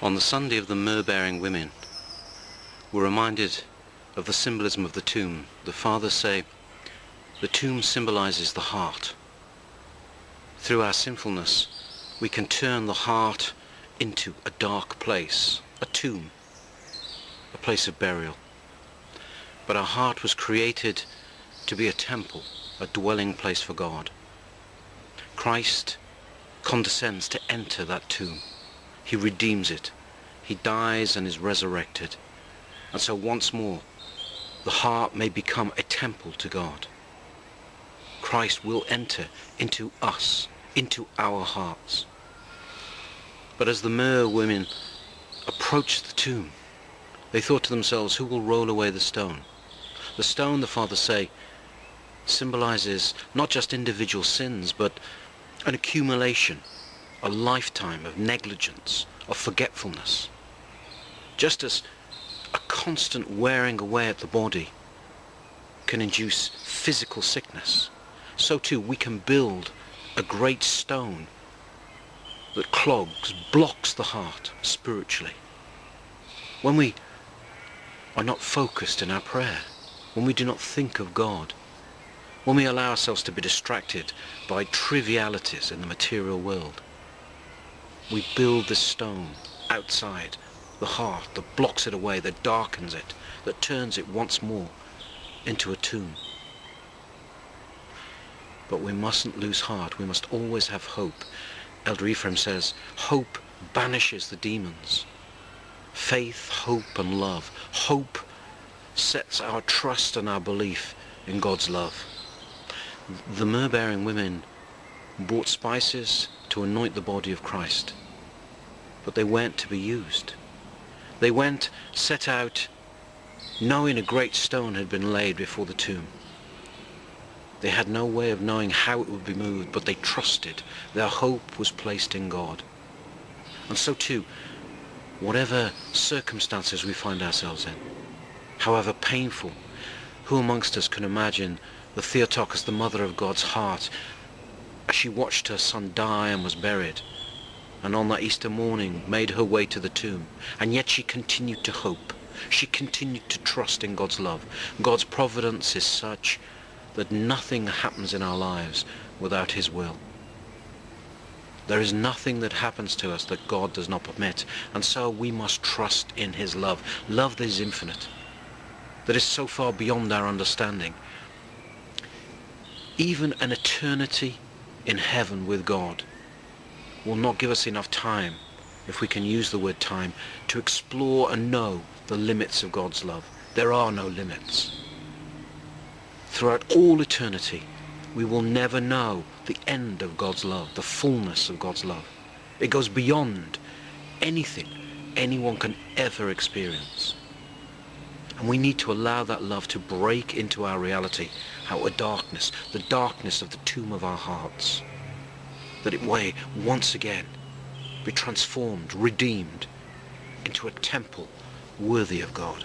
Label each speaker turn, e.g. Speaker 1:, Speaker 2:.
Speaker 1: On the Sunday of the myrrh-bearing women, we're reminded of the symbolism of the tomb. The fathers say the tomb symbolizes the heart. Through our sinfulness, we can turn the heart into a dark place, a tomb, a place of burial. But our heart was created to be a temple, a dwelling place for God. Christ condescends to enter that tomb. He redeems it. He dies and is resurrected. And so once more, the heart may become a temple to God. Christ will enter into us, into our hearts. But as the myrrh women approached the tomb, they thought to themselves, who will roll away the stone? The stone, the fathers say, symbolizes not just individual sins, but an accumulation, a lifetime of negligence, of forgetfulness. Just as a constant wearing away at the body can induce physical sickness, so too we can build a great stone that clogs, blocks the heart spiritually. When we are not focused in our prayer, when we do not think of God, when we allow ourselves to be distracted by trivialities in the material world, we build this stone outside the heart that blocks it away, that darkens it, that turns it once more into a tomb. But we mustn't lose heart. We must always have hope. Elder Ephraim says, hope banishes the demons. Faith, hope and love. Hope sets our trust and our belief in God's love. The myrrh-bearing women bought spices to anoint the body of Christ, but they weren't to be used. They went, set out, knowing a great stone had been laid before the tomb. They had no way of knowing how it would be moved, but they trusted. Their hope was placed in God. And so too, whatever circumstances we find ourselves in, however painful, who amongst us can imagine the Theotokos, the mother of God's heart, as she watched her son die and was buried, and on that Easter morning made her way to the tomb, and yet she continued to hope. She continued to trust in God's love. God's providence is such that nothing happens in our lives without His will. There is nothing that happens to us that God does not permit, and so we must trust in His love. Love that is infinite, that is so far beyond our understanding. Even an eternity in heaven with God will not give us enough time, if we can use the word time, to explore and know the limits of God's love. There are no limits. Throughout all eternity, we will never know the end of God's love, the fullness of God's love. It goes beyond anything anyone can ever experience. And we need to allow that love to break into our reality, our darkness, the darkness of the tomb of our hearts, that it may once again be transformed, redeemed into a temple worthy of God.